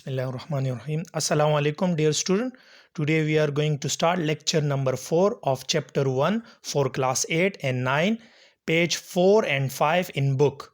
Bismillahirrahmanirrahim. Assalamu alaikum, dear student. Today we are going to start lecture number 4 of chapter 1 for class 8 and 9, page 4 and 5 in book.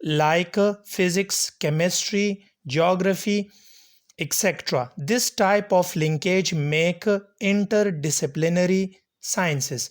like physics, chemistry, geography, etc. This type of linkage make interdisciplinary sciences.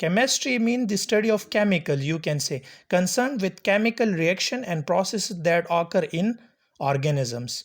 Chemistry means the study of chemical, you can say, concerned with chemical reaction and processes that occur in organisms.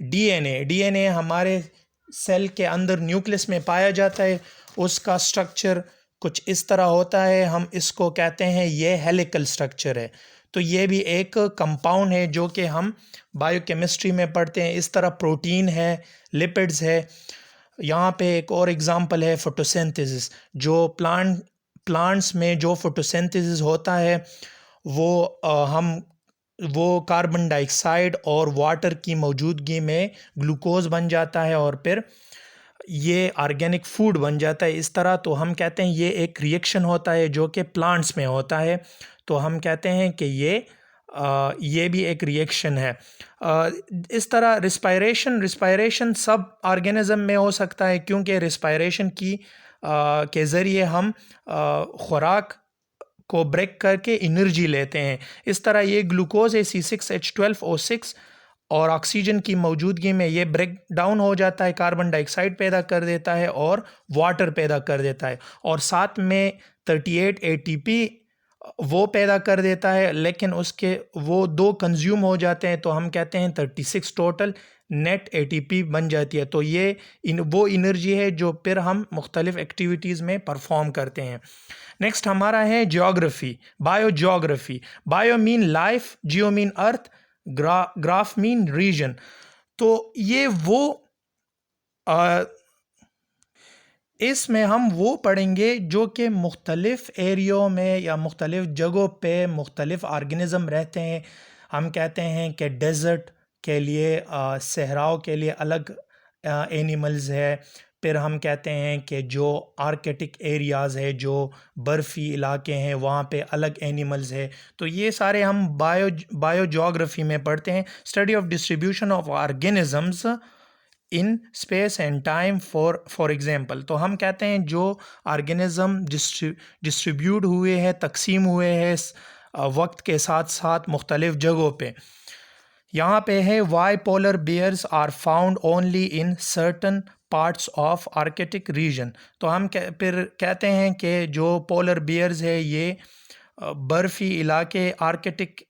DNA این اے ہمارے cell کے اندر Nucleus میں پایا جاتا ہے، اس کا structure کچھ اس طرح ہوتا ہے، ہم اس کو کہتے ہیں یہ ہیلیکل سٹرکچر ہے. تو یہ بھی ایک کمپاؤنڈ ہے جو کہ ہم بائیو کیمسٹری میں پڑھتے ہیں. اس طرح پروٹین ہے، لپڈز ہے. یہاں پہ ایک اور اگزامپل ہے فوٹوسینتھسس. جو پلانٹس میں جو فوٹوسینتھسس ہوتا ہے وہ کاربن ڈائی آکسائڈ اور واٹر کی موجودگی میں گلوکوز بن جاتا ہے اور پھر یہ آرگینک فوڈ بن جاتا ہے. اس طرح تو ہم کہتے ہیں یہ ایک ریئیکشن ہوتا ہے جو کہ پلانٹس میں ہوتا ہے، تو ہم کہتے ہیں کہ یہ بھی ایک ریئیکشن ہے. اس طرح رسپائریشن سب آرگینزم میں ہو سکتا ہے، کیونکہ رسپائریشن کے ذریعے ہم خوراک کو بریک کر کے انرجی لیتے ہیں. اس طرح یہ گلوکوز ہے C6H12O6 اور آکسیجن کی موجودگی میں یہ بریک ڈاؤن ہو جاتا ہے، کاربن ڈائی آکسائڈ پیدا کر دیتا ہے اور واٹر پیدا کر دیتا ہے، اور ساتھ میں 38 ATP وہ پیدا کر دیتا ہے، لیکن اس کے وہ 2 کنزیوم ہو جاتے ہیں تو ہم کہتے ہیں 36 ٹوٹل نیٹ ATP بن جاتی ہے. تو یہ وہ انرجی ہے جو پھر ہم مختلف ایکٹیویٹیز میں پرفارم کرتے ہیں. نیکسٹ ہمارا ہے geography, bio geography. Bio mean life, Jio مین ارتھ، گراف مین ریجن. تو یہ اس میں ہم وہ پڑھیں گے جو کہ مختلف ایریوں میں یا مختلف جگہوں پہ مختلف آرگنزم رہتے ہیں. ہم کہتے ہیں کہ ڈیزرٹ کے لیے، صحراؤں کے لیے الگ اینیملز ہے. پھر ہم کہتے ہیں کہ جو آرکٹک ایریاز ہے، جو برفی علاقے ہیں، وہاں پہ الگ اینیملز ہے. تو یہ سارے ہم بایو جیوگرافی میں پڑھتے ہیں. Study of distribution of organisms in space and time for example. تو ہم کہتے ہیں جو آرگینزم ڈسٹریبیوٹ ہوئے ہیں، تقسیم ہوئے ہیں وقت کے ساتھ ساتھ مختلف جگہوں پہ. یہاں پہ ہے why polar bears are found only in certain parts of Arctic region. تو ہم پھر کہتے ہیں کہ جو پولر بیئرز ہے یہ برفی علاقے آرکٹک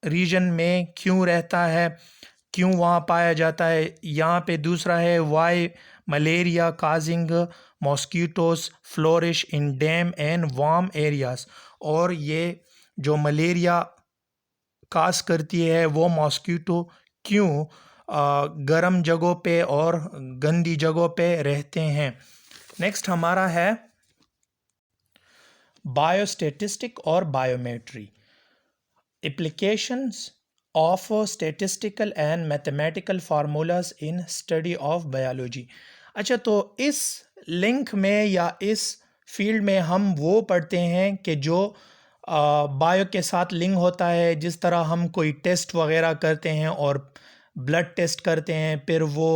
ریجن میں کیوں رہتا ہے، کیوں وہاں پایا جاتا ہے. یہاں پہ دوسرا ہے why malaria causing mosquitoes flourish in damp and warm areas. اور یہ جو ملیریا کاز کرتی ہے وہ ماسکیٹو کیوں گرم جگہوں پہ اور گندی جگہوں پہ رہتے ہیں. نیکسٹ ہمارا ہے بایو اسٹیٹسٹک اور biometry. Applications of statistical and mathematical formulas in study of biology. اچھا، تو اس لنک میں یا اس فیلڈ میں ہم وہ پڑھتے ہیں کہ جو بایو کے ساتھ لنک ہوتا ہے. جس طرح ہم کوئی ٹیسٹ وغیرہ کرتے ہیں اور بلڈ ٹیسٹ کرتے ہیں، پھر وہ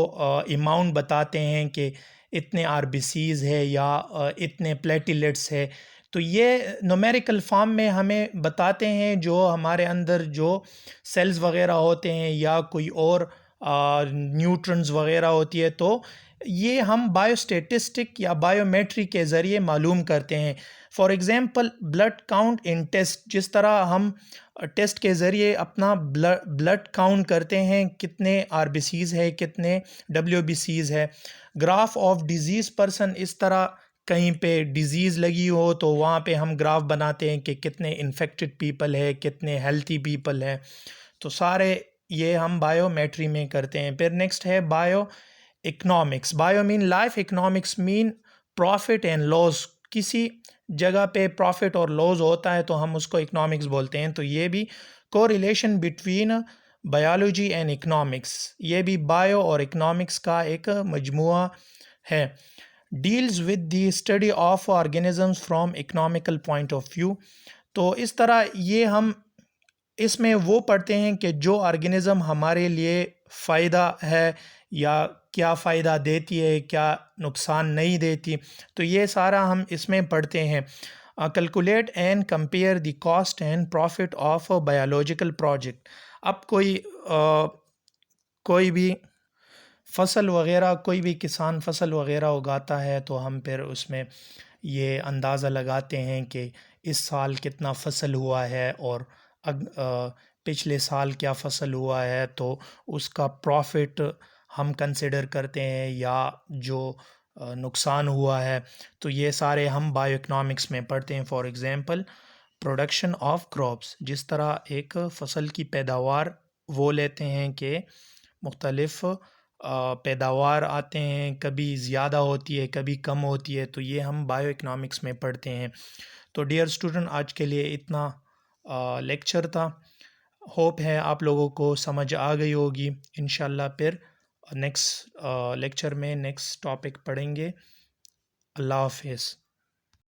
اماؤنٹ بتاتے ہیں کہ اتنے RBCs ہے یا اتنے پلیٹیلیٹس ہے. تو یہ نومیریکل فارم میں ہمیں بتاتے ہیں جو ہمارے اندر جو سیلز وغیرہ ہوتے ہیں یا کوئی اور نیوٹرنز وغیرہ ہوتی ہے. تو یہ ہم بایو اسٹیٹسٹک یا بایومیٹری کے ذریعے معلوم کرتے ہیں. For example blood count in test. جس طرح ہم ٹیسٹ کے ذریعے اپنا بلڈ کاؤنٹ کرتے ہیں، کتنے RBCs ہے، کتنے WBCs ہے. Graph of disease person. اس طرح کہیں پہ ڈیزیز لگی ہو تو وہاں پہ ہم گراف بناتے ہیں کہ کتنے انفیکٹڈ پیپل ہے، کتنے ہیلتھی پیپل ہے. تو سارے یہ ہم بایومیٹری میں کرتے ہیں. پھر نیکسٹ ہے bio economics. Bio mean life, economics mean profit and loss. کسی جگہ پہ پروفٹ اور لاس ہوتا ہے تو ہم اس کو اکنامکس بولتے ہیں. تو یہ بھی کو relation between biology and economics, یہ بھی بایو اور اکنامکس کا ایک مجموعہ ہے. Deals with the study of organisms from economical point of view. تو اس طرح یہ ہم اس میں وہ پڑھتے ہیں کہ جو آرگینزم ہمارے لیے فائدہ ہے یا کیا فائدہ دیتی ہے، کیا نقصان نہیں دیتی. تو یہ سارا ہم اس میں پڑھتے ہیں. Calculate and compare the cost and prophet of biological project. اب کوئی بھی فصل وغیرہ، کوئی بھی کسان فصل وغیرہ اگاتا ہے تو ہم پھر اس میں یہ اندازہ لگاتے ہیں کہ اس سال کتنا فصل ہوا ہے اور پچھلے سال کیا فصل ہوا ہے تو اس کا پروفٹ ہم کنسیڈر کرتے ہیں یا جو نقصان ہوا ہے، تو یہ سارے ہم بائیو اکنامکس میں پڑھتے ہیں. For example production of crops, جس طرح ایک فصل کی پیداوار وہ لیتے ہیں کہ مختلف پیداوار آتے ہیں، کبھی زیادہ ہوتی ہے کبھی کم ہوتی ہے، تو یہ ہم بائیو اکنامکس میں پڑھتے ہیں. تو ڈیئر اسٹوڈنٹ، آج کے لیے اتنا لیکچر تھا. ہوپ ہے آپ لوگوں کو سمجھ آ گئی ہوگی. انشاءاللہ پھر نیکسٹ لیکچر میں نیکسٹ ٹاپک پڑھیں گے. اللہ حافظ.